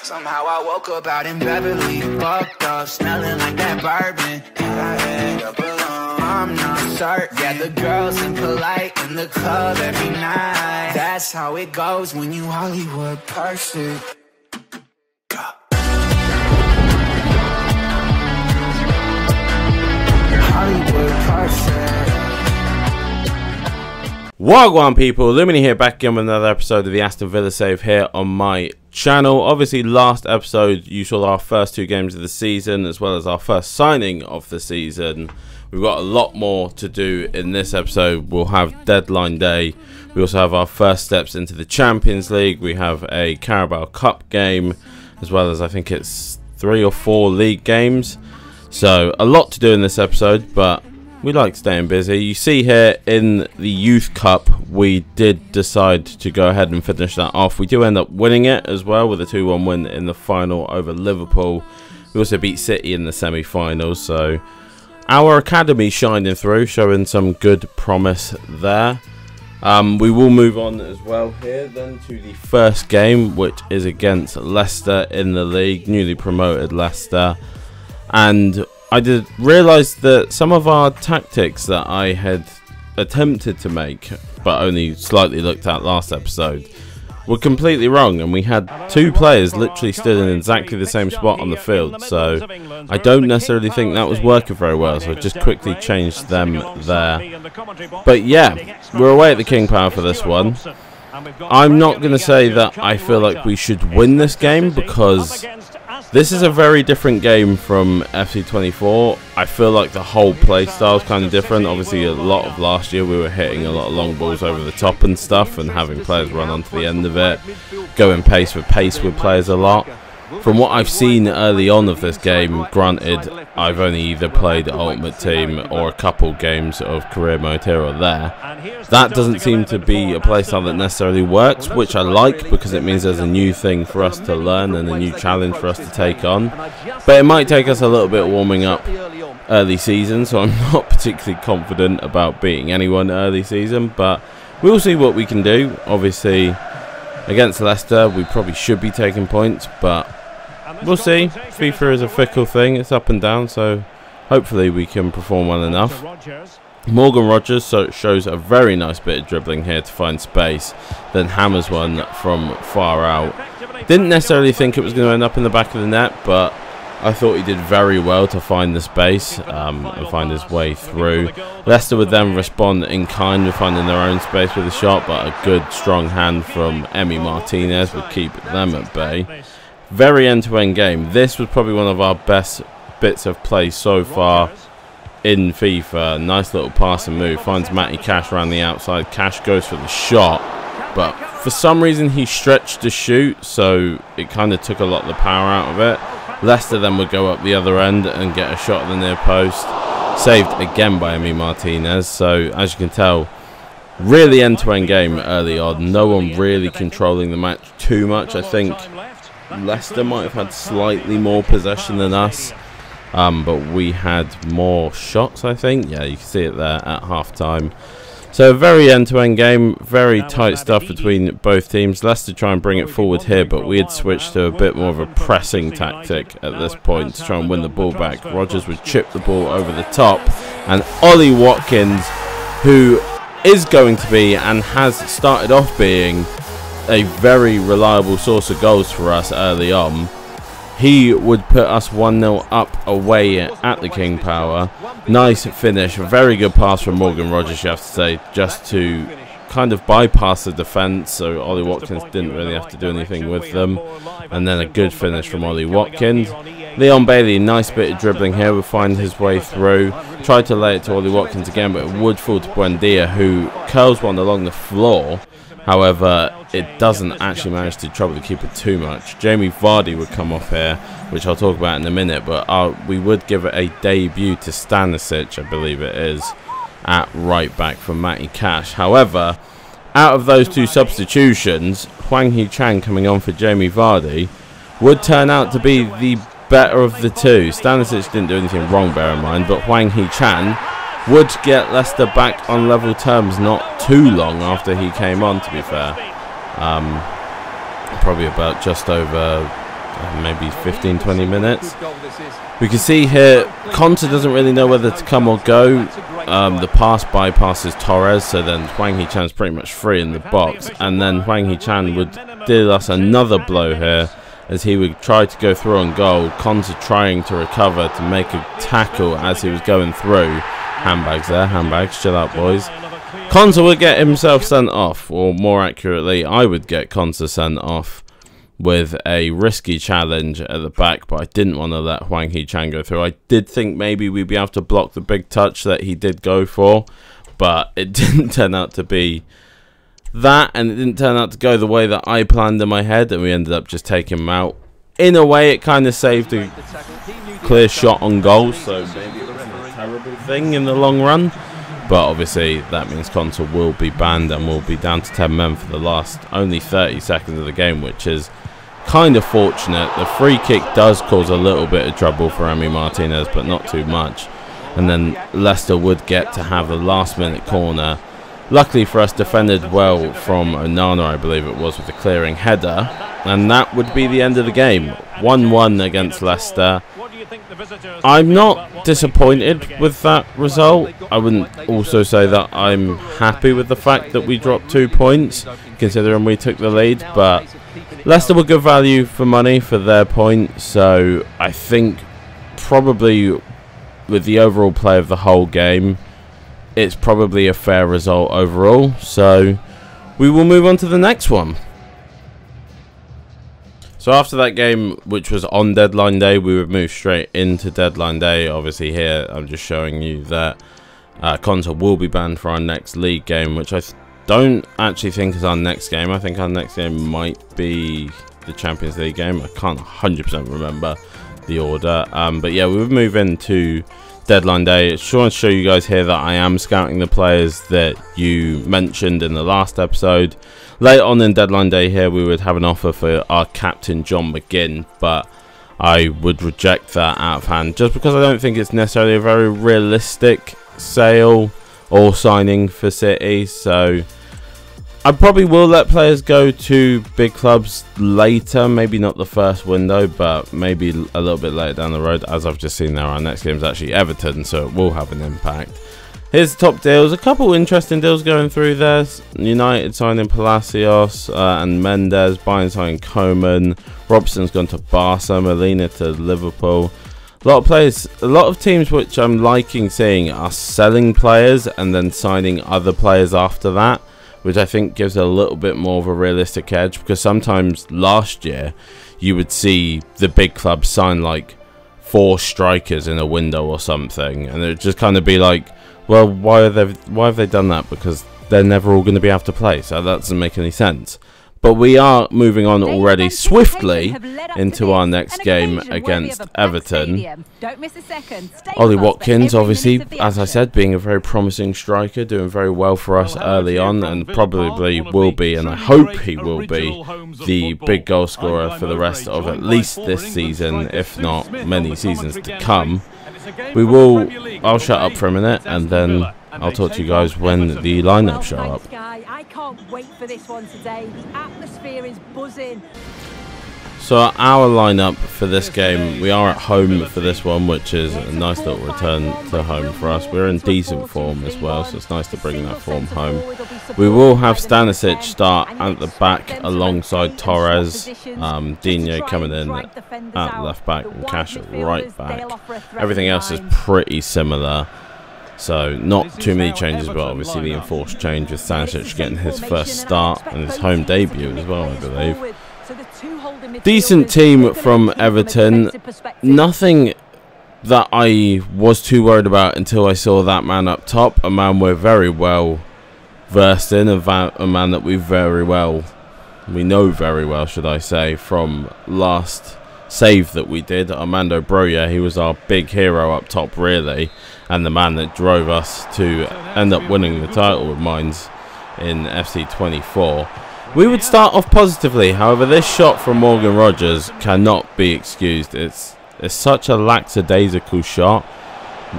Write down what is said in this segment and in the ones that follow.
Somehow I woke up out in Beverly, fucked up, smelling like that bourbon. And I end up alone. I'm not certain. Yeah, the girls impolite in the club every night. That's how it goes when you Hollywood perfect. Hollywood perfect. Wagwan people, Lumanny here, back again with another episode of the Aston Villa save here on my channel. Obviously last episode you saw our first two games of the season as well as our first signing of the season. We've got a lot more to do in this episode. We'll have deadline day. We also have our first steps into the Champions League. We have a Carabao Cup game as well as I think it's 3 or 4 league games. So a lot to do in this episode, but we like staying busy. You see here in the Youth Cup, we did decide to go ahead and finish that off. We do end up winning it as well with a 2-1 win in the final over Liverpool. We also beat City in the semi-finals, so our academy shining through, showing some good promise there. We will move on as well here then to the first game, which is against Leicester in the league, newly promoted Leicester. And I did realise that some of our tactics that I had attempted to make, but only slightly looked at last episode, were completely wrong, and we had 2 players literally stood in exactly the same spot on the field, so I don't necessarily think that was working very well, so I just quickly changed them there. But yeah, we're away at the King Power for this one. I'm not going to say that I feel like we should win this game, because this is a very different game from FC24. I feel like the whole play style is kind of different. Obviously, a lot of last year we were hitting a lot of long balls over the top and stuff, and having players run onto the end of it, going pace for pace with players a lot. From what I've seen early on of this game, granted, I've only either played Ultimate Team or a couple games of Career Mode here or there. That doesn't seem to be a playstyle that necessarily works, which I like because it means there's a new thing for us to learn and a new challenge for us to take on. But it might take us a little bit warming up early season, so I'm not particularly confident about beating anyone early season, but we'll see what we can do. Obviously, against Leicester, we probably should be taking points, but we'll see. FIFA is a fickle thing, it's up and down, so hopefully we can perform well enough. Morgan Rogers shows a very nice bit of dribbling here to find space, then hammers one from far out. Didn't necessarily think it was going to end up in the back of the net, but I thought he did very well to find the space and find his way through. Leicester would then respond in kind with finding their own space with a shot, but a good strong hand from Emi Martinez would keep them at bay. Very end-to-end game. This was probably one of our best bits of play so far in FIFA. Nice little pass and move. Finds Matty Cash around the outside. Cash goes for the shot, but for some reason he stretched to shoot, so it kind of took a lot of the power out of it. Leicester then would go up the other end and get a shot at the near post. Saved again by Emi Martinez. So as you can tell, really end-to-end game early on. No one really controlling the match too much. I think Leicester might have had slightly more possession than us, but we had more shots, I think. Yeah, you can see it there at half-time. So a very end-to-end game, very tight stuff between both teams. Leicester try and bring it forward here, but we had switched to a bit more of a pressing tactic at this point to try and win the ball back. Rogers would chip the ball over the top, and Ollie Watkins, who is going to be and has started off being a very reliable source of goals for us early on, he would put us 1-0 up away at the King Power. Nice finish, a very good pass from Morgan Rogers, you have to say, just to kind of bypass the defence, so Ollie Watkins didn't really have to do anything with them. And then a good finish from Ollie Watkins. Leon Bailey, nice bit of dribbling here, would find his way through. Tried to lay it to Ollie Watkins again, but it would fall to Buendia, who curls one along the floor. However, it doesn't actually manage to trouble the keeper too much. Jamie Vardy would come off here, which I'll talk about in a minute, but we would give it a debut to Stanisic, I believe it is, at right back for Matty Cash. However, out of those 2 substitutions, Hwang Hee-chan coming on for Jamie Vardy would turn out to be the better of the 2. Stanisic didn't do anything wrong, bear in mind, but Hwang Hee-chan would get Leicester back on level terms not too long after he came on, to be fair. Probably about just over maybe 15-20 minutes. We can see here Konsa doesn't really know whether to come or go. The pass bypasses Torres, so then Hwang Hee-chan's pretty much free in the box, and then Hwang Hee-chan would deal us another blow here as he would try to go through on goal. Konsa trying to recover to make a tackle as he was going through. Handbags there, handbags, chill out boys. Konsa would get himself sent off, or more accurately, I would get Konsa sent off with a risky challenge at the back, but I didn't want to let Hwang Hee-chan go through. I did think maybe we'd be able to block the big touch that he did go for, but it didn't turn out to be that, and it didn't turn out to go the way that I planned in my head, and we ended up just taking him out. In a way, it kind of saved a clear shot on goal, so maybe it wasn't a terrible thing in the long run. But obviously, that means Konsa will be banned and will be down to 10 men for the last only 30 seconds of the game, which is kind of fortunate. The free kick does cause a little bit of trouble for Emi Martinez, but not too much. And then Leicester would get to have a last-minute corner. Luckily for us, defended well from Onana, I believe it was, with a clearing header. And that would be the end of the game. 1-1 against Leicester. I'm not disappointed with that result. I wouldn't also say that I'm happy with the fact that we dropped 2 points, considering we took the lead. But Leicester were good value for money for their point. So I think probably with the overall play of the whole game, it's probably a fair result overall. So we will move on to the next one. So after that game, which was on deadline day, we would move straight into deadline day. Obviously here, I'm just showing you that Konsa will be banned for our next league game, which I don't actually think is our next game. I think our next game might be the Champions League game. I can't 100% remember the order. But yeah, we would move into deadline day. I just want to show you guys here that I am scouting the players that you mentioned in the last episode. Later on in deadline day here, we would have an offer for our captain John McGinn, but I would reject that out of hand just because I don't think it's necessarily a very realistic sale or signing for City. So I probably will let players go to big clubs later, maybe not the first window, but maybe a little bit later down the road. As I've just seen there, our next game is actually Everton, so it will have an impact. Here's the top deals. A couple interesting deals going through there. United signing Palacios and Mendes. Bayern signing Coman. Robson's gone to Barca. Molina to Liverpool. A lot of players, a lot of teams which I'm liking seeing are selling players and then signing other players after that, which I think gives a little bit more of a realistic edge, because sometimes last year you would see the big clubs sign like 4 strikers in a window or something, and it would just kind of be like, well, why have they done that? Because they're never all going to be able to play, so that doesn't make any sense. But we are moving on already swiftly into our next game against Everton. Ollie Watkins, obviously, as I said, being a very promising striker, doing very well for us early on, and probably will be, and I hope he will be, the big goal scorer for the rest of at least this season, if not many seasons to come. I'll shut up for a minute, and then I'll talk to you guys when the lineup show up. I can't wait for this one today. The atmosphere is buzzing. So our lineup for this game, we are at home for this one, which is a nice little return to home for us. We're in decent form as well, so it's nice to bring that form home. We will have Stanisic start at the back alongside Torres, Dino coming in at left back and Cash at right back. Everything else is pretty similar. So not too many changes, but obviously the enforced change with Stanisic getting his first start and his home debut as well, I believe. Decent team from Everton. Nothing that I was too worried about until I saw that man up top. A man we're very well versed in, a man that we know very well, should I say, from last save that we did. Armando Broja, he was our big hero up top really, and the man that drove us to end up winning the title with Mainz in FC 24. We would start off positively, however this shot from Morgan Rogers cannot be excused. It's such a lackadaisical shot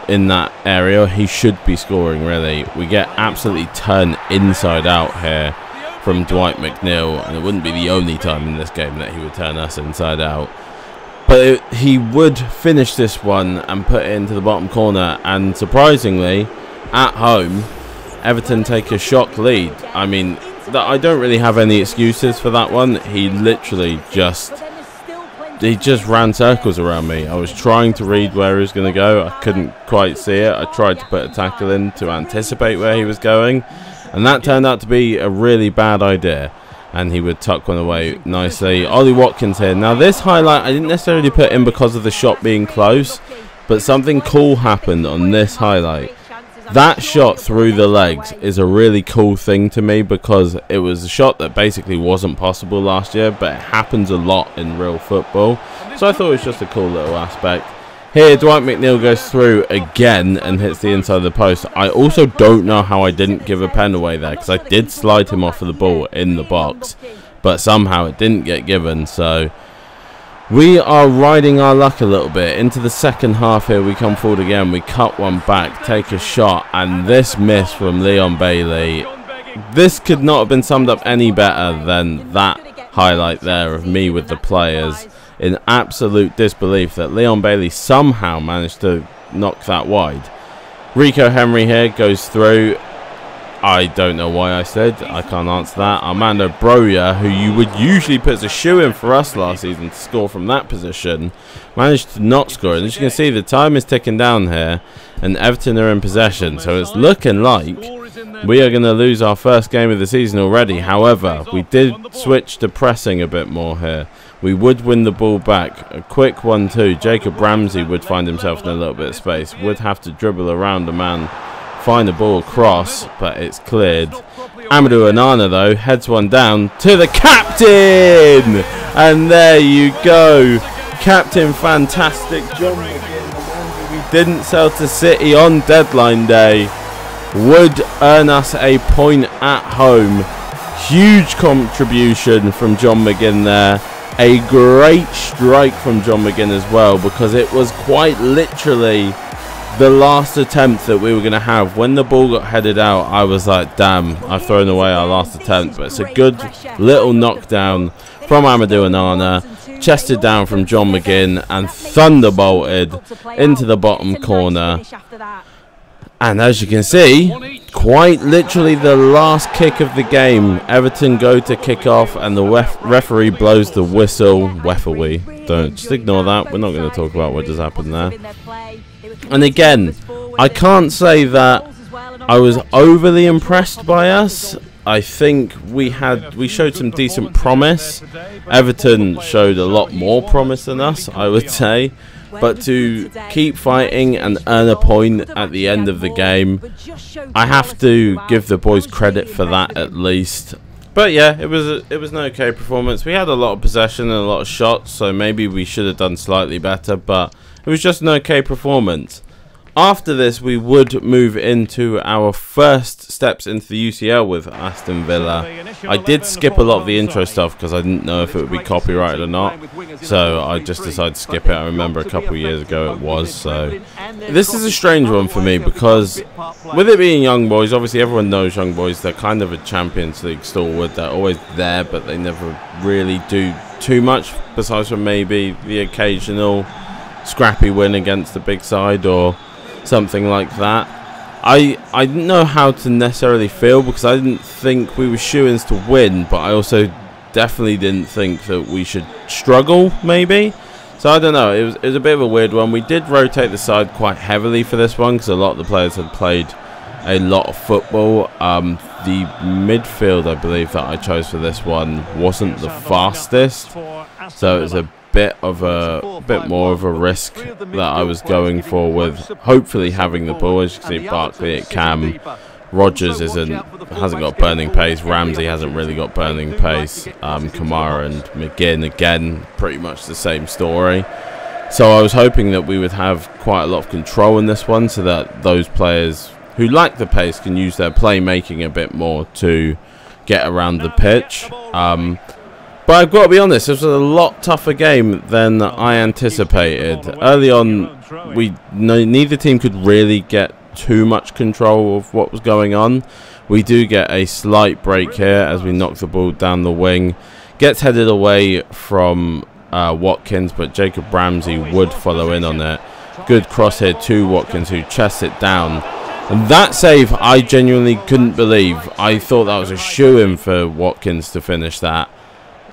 in that area. He should be scoring really. We get absolutely turned inside out here from Dwight McNeil, and it wouldn't be the only time in this game that he would turn us inside out. But he would finish this one and put it into the bottom corner. And surprisingly, at home, Everton take a shock lead. I mean, I don't really have any excuses for that one. He literally just ran circles around me. I was trying to read where he was going to go. I couldn't quite see it. I tried to put a tackle in to anticipate where he was going, and that turned out to be a really bad idea. And he would tuck one away nicely. Ollie Watkins here. Now this highlight I didn't necessarily put in because of the shot being close, but something cool happened on this highlight. That shot through the legs is a really cool thing to me, because it was a shot that basically wasn't possible last year, but it happens a lot in real football. So I thought it was just a cool little aspect. Here, Dwight McNeil goes through again and hits the inside of the post. I also don't know how I didn't give a pen away there, because I did slide him off of the ball in the box, but somehow it didn't get given. So we are riding our luck a little bit. Into the second half here, we come forward again. We cut one back, take a shot, and this miss from Leon Bailey. This could not have been summed up any better than that highlight there of me with the players in absolute disbelief that Leon Bailey somehow managed to knock that wide. Rico Henry here goes through. I don't know why I said. I can't answer that. Armando Broja, who you would usually put as a shoe-in for us last season to score from that position, managed to not score. And as you can see, the time is ticking down here, and Everton are in possession. So it's looking like we are going to lose our first game of the season already. However, we did switch to pressing a bit more here. We would win the ball back. A quick 1-2. Jacob Ramsey would find himself in a little bit of space. Would have to dribble around a man, find the ball across, but it's cleared. Amadou Onana, though, heads one down to the captain! And there you go. Captain Fantastic John McGinn, the man who we didn't sell to City on deadline day, would earn us a point at home. Huge contribution from John McGinn there. A great strike from John McGinn as well, because it was quite literally the last attempt that we were going to have. When the ball got headed out, I was like, damn, I've thrown away our last attempt. But it's a good little knockdown from Amadou Onana, chested down from John McGinn, and thunderbolted into the bottom corner. And as you can see, quite literally the last kick of the game. Everton go to kick off, and the referee blows the whistle. Referee, don't just ignore that. We're not going to talk about what just happened there. And again, I can't say that I was overly impressed by us. I think we showed some decent promise. Everton showed a lot more promise than us, I would say. But to keep fighting and earn a point at the end of the game, I have to give the boys credit for that at least. But yeah, it was an okay performance. We had a lot of possession and a lot of shots, so maybe we should have done slightly better, but it was just an okay performance. After this, we would move into our first steps into the UCL with Aston Villa. I did skip a lot of the intro stuff because I didn't know if it would be copyrighted or not, so I just decided to skip it. I remember a couple of years ago it was, so this is a strange one for me, because with it being young boys, obviously everyone knows young boys, they're kind of a Champions League stalwart. They're always there, but they never really do too much, besides from maybe the occasional scrappy win against the big side or something like that. I didn't know how to necessarily feel, because I didn't think we were shoo-ins to win, but I also definitely didn't think that we should struggle, maybe. So I don't know, it was a bit of a weird one. We did rotate the side quite heavily for this one, because a lot of the players had played a lot of football. The midfield, I believe, that I chose for this one wasn't the fastest, so it was a bit more of a risk that I was going for, with hopefully having the ball. As you can see, Barkley at cam, Rodgers hasn't got burning pace, Ramsey hasn't really got burning pace, Kamara and McGinn again pretty much the same story. So I was hoping that we would have quite a lot of control in this one, so that those players who lack the pace can use their playmaking a bit more to get around the pitch. But I've got to be honest, this was a lot tougher game than I anticipated. Early on, neither team could really get too much control of what was going on. We do get a slight break here as we knock the ball down the wing. Gets headed away from Watkins, but Jacob Ramsey would follow in on it. Good cross here to Watkins, who chests it down. And that save, I genuinely couldn't believe. I thought that was a shoo-in for Watkins to finish that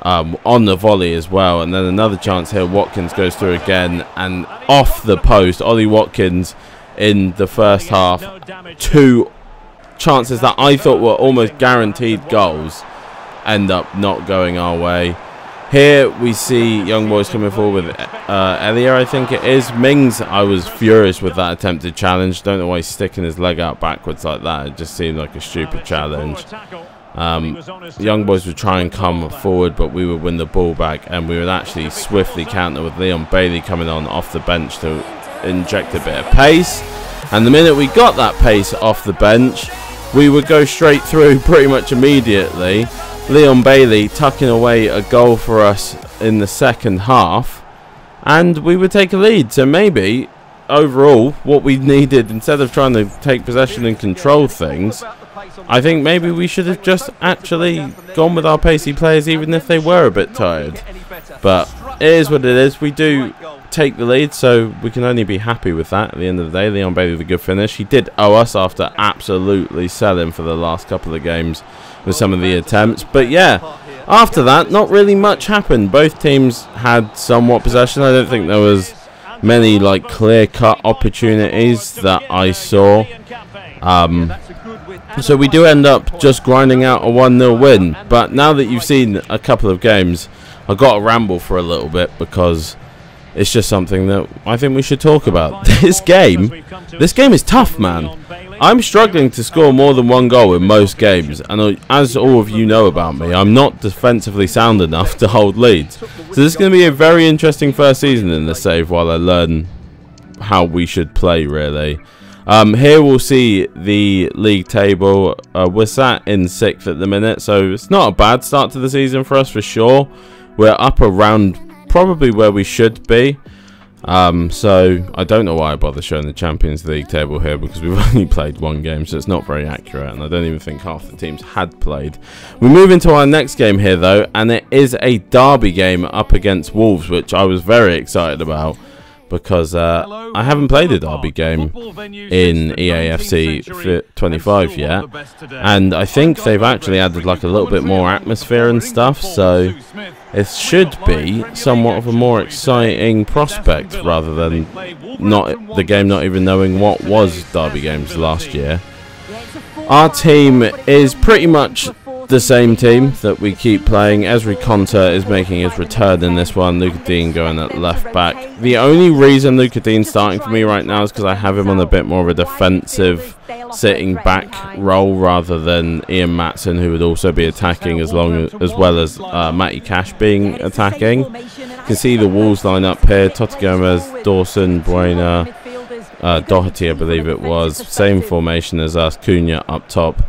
on the volley as well. And then another chance here. Watkins goes through again and off the post. Ollie Watkins in the first half. 2 chances that I thought were almost guaranteed goals end up not going our way. Here we see young boys coming forward with Elia, I think it is. Mings, I was furious with that attempted challenge. Don't know why he's sticking his leg out backwards like that. It just seemed like a stupid challenge. The young boys would try and come forward, but we would win the ball back, and we would actually swiftly counter with Leon Bailey coming on off the bench to inject a bit of pace. And the minute we got that pace off the bench, we would go straight through pretty much immediately. Leon Bailey tucking away a goal for us in the second half, and we would take a lead. So maybe overall what we needed, instead of trying to take possession and control things, I think maybe we should have just actually gone with our pacey players, even if they were a bit tired. But it is what it is. We do take the lead, so we can only be happy with that at the end of the day. Leon Bailey with a good finish. He did owe us after absolutely selling for the last couple of games with some of the attempts. But yeah, after that, not really much happened. Both teams had somewhat possession. I don't think there was many like clear-cut opportunities that I saw. So we do end up just grinding out a 1-0 win. But now that you've seen a couple of games, I've got to ramble for a little bit because it's just something that I think we should talk about. This game is tough, man. I'm struggling to score more than 1 goal in most games, and as all of you know about me, I'm not defensively sound enough to hold leads. So this is going to be a very interesting first season in the save while I learn how we should play, really. Here we'll see the league table. We're sat in 6th at the minute, so it's not a bad start to the season for us for sure. We're up around probably where we should be. So I don't know why I bother showing the Champions League table here, because we've only played 1 game, so it's not very accurate, and I don't even think half the teams had played. We move into our next game here though, and it is a derby game up against Wolves, which I was very excited about, because I haven't played a derby game in EAFC 25 yet, and I think they've actually added like a little bit more atmosphere and stuff, so it should be somewhat of a more exciting prospect rather than the game not even knowing what was derby games last year. Our team is pretty much the same team that we keep playing. Esri Konta is making his return in this one. Luca Dean going at left back. The only reason Luca Dean's starting for me right now is because I have him on a bit more of a defensive sitting back role rather than Ian Matson, who would also be attacking as well as Matty Cash being attacking. You can see the Wolves line up here. Totti Gomez, Dawson, Buena, Doherty I believe it was. Same formation as us. Cunha up top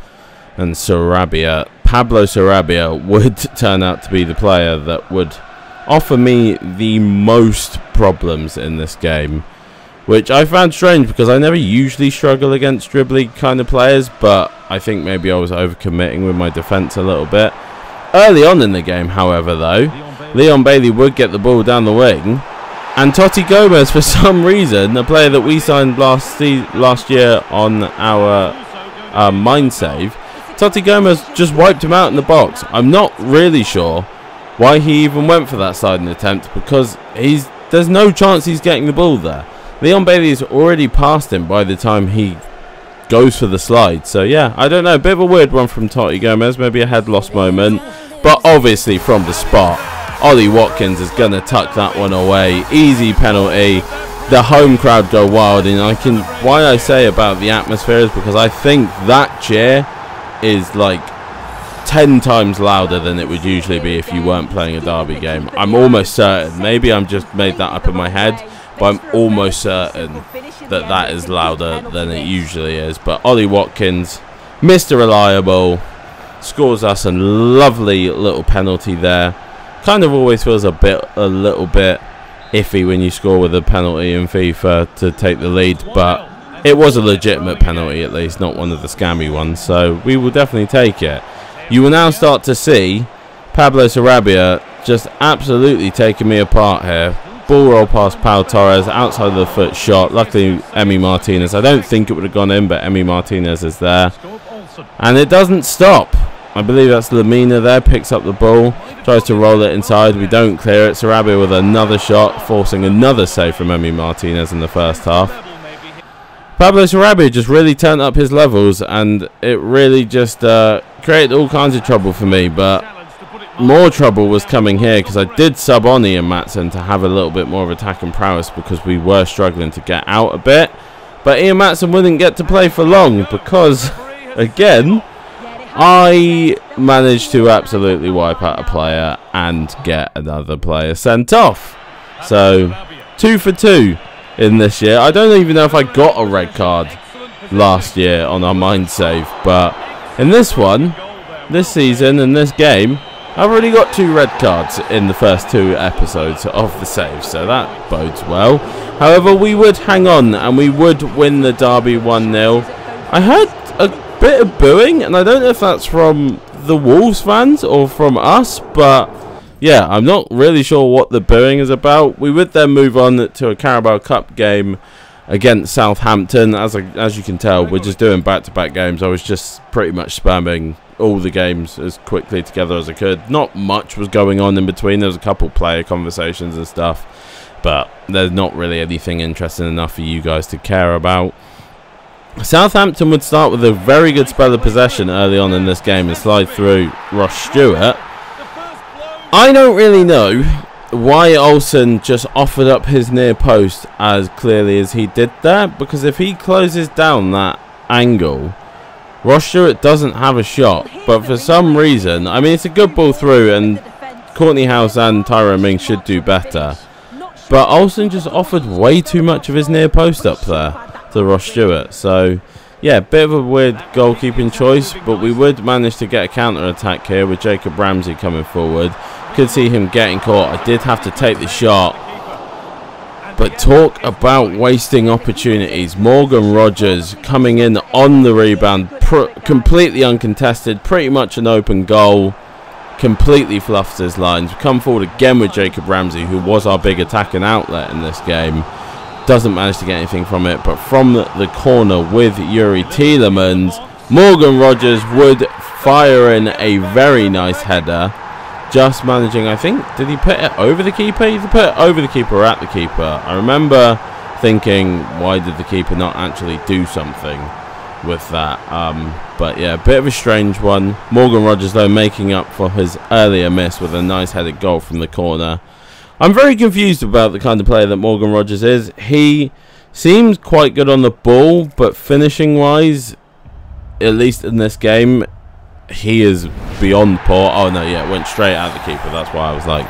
and Sarabia. Pablo Sarabia would turn out to be the player that would offer me the most problems in this game, which I found strange because I never usually struggle against dribbly kind of players, but I think maybe I was overcommitting with my defence a little bit. Early on in the game, however, though, Leon Bailey would get the ball down the wing, and Totti Gomez, for some reason, a player that we signed last year on our mind save, Totti Gomez just wiped him out in the box. I'm not really sure why he even went for that sliding attempt, because there's no chance he's getting the ball there. Leon Bailey's already passed him by the time he goes for the slide. So yeah, I don't know, a bit of a weird one from Totti Gomez, maybe a head loss moment, but obviously from the spot, Ollie Watkins is going to tuck that one away. Easy penalty. The home crowd go wild, and why I say about the atmosphere is because I think that cheer is like 10 times louder than it would usually be if you weren't playing a derby game. I'm almost certain, maybe I'm just made that up in my head, but I'm almost certain that that is louder than it usually is. But Ollie Watkins, Mr. Reliable, scores us a lovely little penalty there. Kind of always feels a little bit iffy when you score with a penalty in FIFA to take the lead, but it was a legitimate penalty at least, not one of the scammy ones, so we will definitely take it. You will now start to see Pablo Sarabia just absolutely taking me apart here. Ball roll past Pau Torres, outside of the foot shot. Luckily, Emi Martinez. I don't think it would have gone in, but Emi Martinez is there. And it doesn't stop. I believe that's Lamina there, picks up the ball, tries to roll it inside. We don't clear it. Sarabia with another shot, forcing another save from Emi Martinez in the first half. Pablo Sarabia just really turned up his levels, and it really just created all kinds of trouble for me. But more trouble was coming here because I did sub on Ian Maatsen to have a little bit more of attacking prowess because we were struggling to get out a bit. But Ian Maatsen wouldn't get to play for long because, again, I managed to absolutely wipe out a player and get another player sent off. So, 2 for 2 in this year. I don't even know if I got a red card last year on our mind save, but in this one, this season, in this game, I've already got 2 red cards in the first 2 episodes of the save, so that bodes well. However, we would hang on and we would win the derby 1-0. I heard a bit of booing, and I don't know if that's from the Wolves fans or from us, but yeah, I'm not really sure what the booing is about. We would then move on to a Carabao Cup game against Southampton. As you can tell, we're just doing back-to-back games. I was just pretty much spamming all the games as quickly together as I could. Not much was going on in between. There was a couple player conversations and stuff, but there's not really anything interesting enough for you guys to care about. Southampton would start with a very good spell of possession early on in this game and slide through Ross Stewart. I don't really know why Olsen just offered up his near post as clearly as he did there, because if he closes down that angle, Ross Stewart doesn't have a shot. But for some reason, I mean, it's a good ball through, and Courtney House and Tyrone Mings should do better. But Olsen just offered way too much of his near post up there to Ross Stewart. So, yeah, bit of a weird goalkeeping choice, but we would manage to get a counter-attack here with Jacob Ramsey coming forward. Could see him getting caught. I did have to take the shot. But talk about wasting opportunities. Morgan Rogers coming in on the rebound, completely uncontested, pretty much an open goal. Completely fluffs his lines. We come forward again with Jacob Ramsey, who was our big attacking outlet in this game. Doesn't manage to get anything from it, but from the corner with Yuri Tielemans, Morgan Rogers would fire in a very nice header. Just managing, I think, did he put it over the keeper? He put it over the keeper or at the keeper. I remember thinking, why did the keeper not actually do something with that? But yeah, a bit of a strange one. Morgan Rogers, though, making up for his earlier miss with a nice headed goal from the corner. I'm very confused about the kind of player that Morgan Rogers is. He seems quite good on the ball, but finishing-wise, at least in this game, he is beyond poor. Oh no, yeah, it went straight at the keeper. That's why I was like,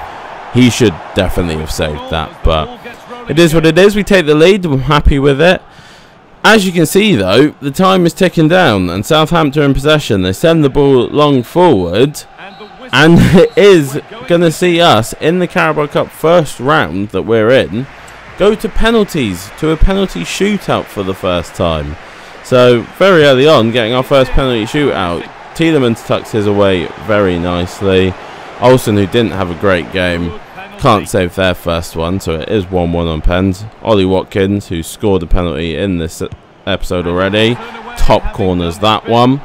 he should definitely have saved that. But it is what it is. We take the lead. I'm happy with it. As you can see, though, the time is ticking down, and Southampton in possession. They send the ball long forward, and it is going to see us in the Carabao Cup first round that we're in go to penalties, to a penalty shootout for the first time. So very early on, getting our first penalty shootout. Tielemans tucks his away very nicely. Olsen, who didn't have a great game, can't save their first one, so it is 1-1 on pens. Ollie Watkins, who scored a penalty in this episode already, top corners that one.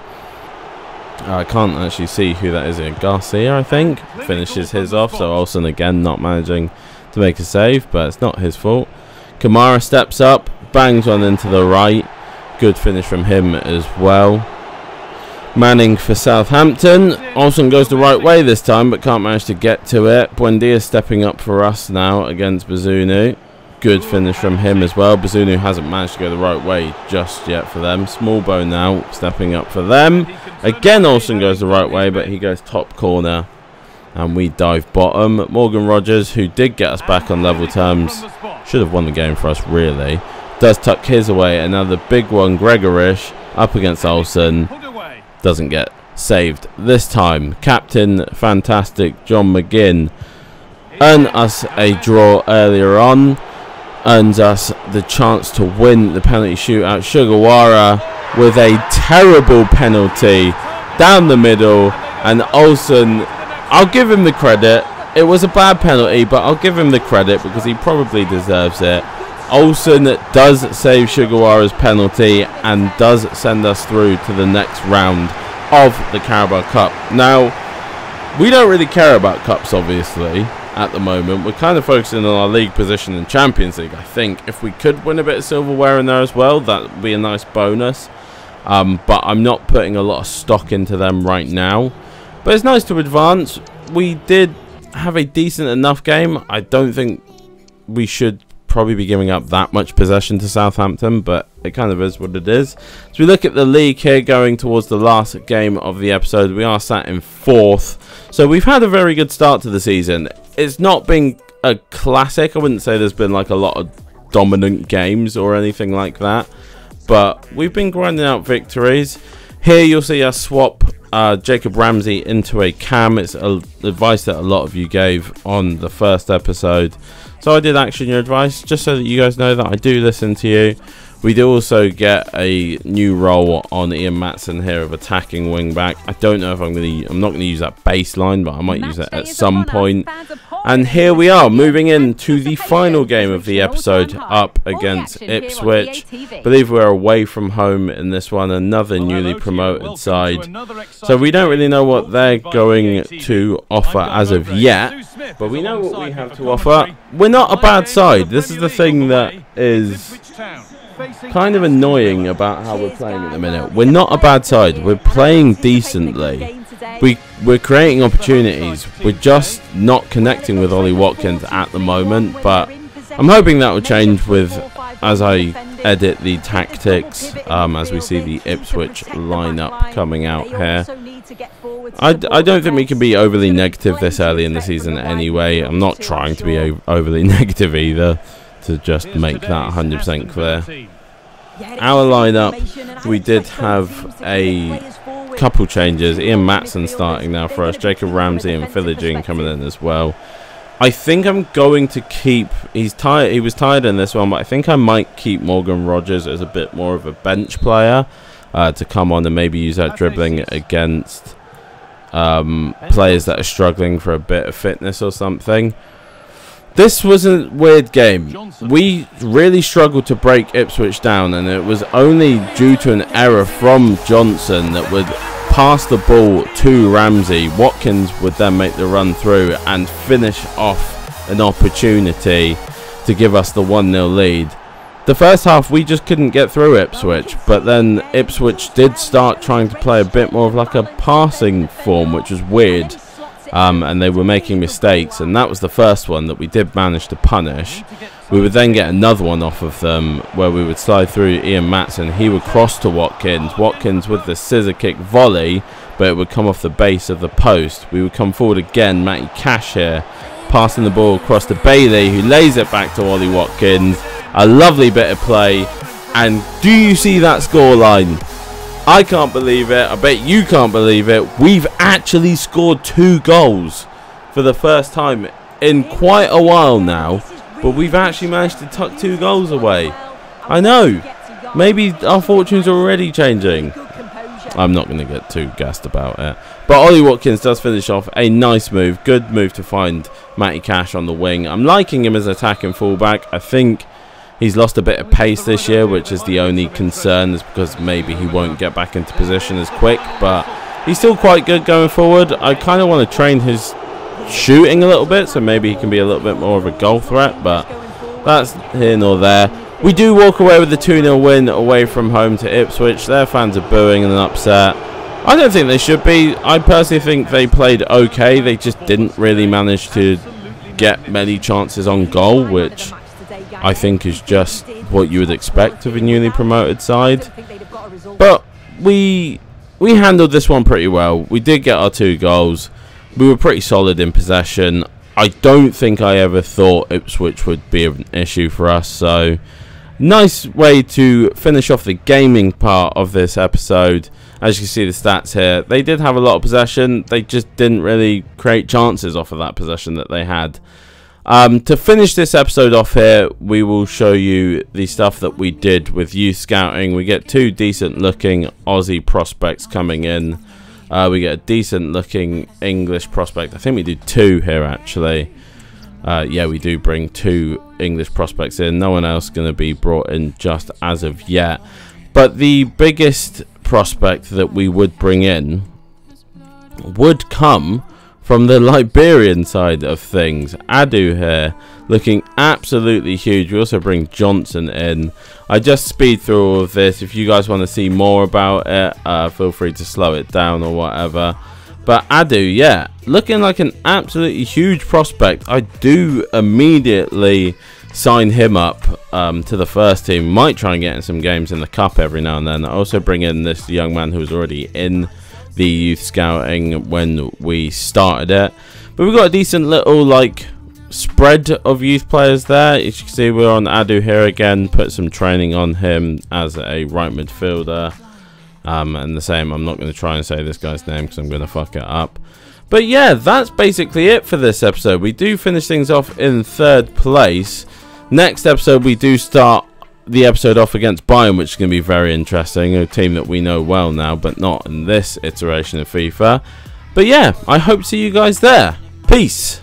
I can't actually see who that is. Garcia, I think, finishes his off, so Olsen again not managing to make a save, but it's not his fault. Kamara steps up, bangs one into the right. Good finish from him as well. Manning for Southampton. Olsen goes the right way this time, but can't manage to get to it. Buendia stepping up for us now against Bazunu. Good finish from him as well. Bazunu hasn't managed to go the right way just yet for them. Smallbow now stepping up for them. Again, Olsen goes the right way, but he goes top corner. And we dive bottom. Morgan Rogers, who did get us back on level terms, should have won the game for us, really. Does tuck his away. Another big one, Gregorish, up against Olsen. Doesn't get saved this time. Captain fantastic John McGinn earned us a draw earlier on, earns us the chance to win the penalty shootout. Sugawara with a terrible penalty down the middle, and Olsen, I'll give him the credit. it was a bad penalty, but I'll give him the credit because he probably deserves it. Olsen does save Sugawara's penalty and does send us through to the next round of the Carabao Cup. Now, we don't really care about cups, obviously, at the moment. We're kind of focusing on our league position in Champions League, I think. If we could win a bit of silverware in there as well, that would be a nice bonus. But I'm not putting a lot of stock into them right now. But it's nice to advance. We did have a decent enough game. I don't think we should probably be giving up that much possession to Southampton, but it kind of is what it is. So we look at the league here, going towards the last game of the episode. We are sat in 4th. So we've had a very good start to the season. It's not been a classic. I wouldn't say there's been like a lot of dominant games or anything like that, but we've been grinding out victories. Here you'll see us swap Jacob Ramsey into a cam. It's advice that a lot of you gave on the first episode, so I did action your advice just so that you guys know that I do listen to you. We do also get a new role on Ian Matson here of attacking wing back. I don't know if I'm not going to use that baseline, but I might use it at some point. And here we are, moving into the final game of the episode, up against Ipswich. I believe we're away from home in this one, another newly promoted side. So we don't really know what they're going to offer as of yet, but we know what we have to offer. We're not a bad side. This is the thing that is kind of annoying about how we're playing at the minute. We're not a bad side. We're playing decently. We're creating opportunities. We're just not connecting with Ollie Watkins at the moment, but I'm hoping that will change as I edit the tactics, as we see the Ipswich lineup coming out here. I don't think we can be overly negative this early in the season anyway. I'm not trying to be overly negative either, to just make that 100% clear. Our lineup, we did have a couple changes. Ian Matson starting now for us, Jacob Ramsey and Philogene coming in as well. I think I'm going to keep, he was tired in this one, but I think I might keep Morgan Rogers as a bit more of a bench player to come on and maybe use that dribbling against players that are struggling for a bit of fitness or something. This was a weird game. We really struggled to break Ipswich down, and it was only due to an error from Johnson that would pass the ball to Ramsey. Watkins would then make the run through and finish off an opportunity to give us the 1-0 lead. The first half we just couldn't get through Ipswich, but then Ipswich did start trying to play a bit more of like a passing form, which was weird. And they were making mistakes, and that was the first one that we did manage to punish. We would then get another one off of them where we would slide through Ian Matson. He would cross to Watkins. Watkins with the scissor kick volley, but it would come off the base of the post. We would come forward again. Matty Cash here, passing the ball across to Bailey, who lays it back to Ollie Watkins. A lovely bit of play, and do you see that scoreline? I can't believe it. I bet you can't believe it. We've actually scored 2 goals for the first time in quite a while now, but we've actually managed to tuck 2 goals away. I know. Maybe our fortunes are already changing. I'm not going to get too gassed about it. But Ollie Watkins does finish off a nice move. Good move to find Matty Cash on the wing. I'm liking him as attacking fullback. I think he's lost a bit of pace this year, which is the only concern, is because maybe he won't get back into position as quick, but he's still quite good going forward. I kind of want to train his shooting a little bit, so maybe he can be a little bit more of a goal threat, but that's here nor there. We do walk away with the 2-0 win away from home to Ipswich. Their fans are booing and upset. I don't think they should be. I personally think they played okay. They just didn't really manage to get many chances on goal, which I think is just what you would expect of a newly promoted side. But we handled this one pretty well. We did get our 2 goals. We were pretty solid in possession. I don't think I ever thought Ipswich would be an issue for us. So, nice way to finish off the gaming part of this episode. As you can see the stats here, they did have a lot of possession. They just didn't really create chances off of that possession that they had. To finish this episode off here, we will show you the stuff that we did with youth scouting. We get 2 decent looking Aussie prospects coming in. We get a decent looking English prospect. I think we do 2 here actually. Yeah, we do bring 2 English prospects in. No one else going to be brought in just as of yet. But the biggest prospect that we would bring in would come from the Liberian side of things. Adu here, looking absolutely huge. We also bring Johnson in. I just speed through all of this. If you guys want to see more about it, feel free to slow it down or whatever. But Adu, yeah, looking like an absolutely huge prospect. I do immediately sign him up to the first team. Might try and get in some games in the cup every now and then. I also bring in this young man who was already in the youth scouting when we started it. But we've got a decent little like spread of youth players there. As you can see, we're on Adu here again. Put some training on him as a right midfielder. And the same, I'm not going to try and say this guy's name because I'm going to fuck it up. But yeah, that's basically it for this episode. We do finish things off in 3rd place. Next episode, we do start the episode off against Bayern, which is going to be very interesting. A team that we know well now, but not in this iteration of FIFA. But yeah, I hope to see you guys there. Peace.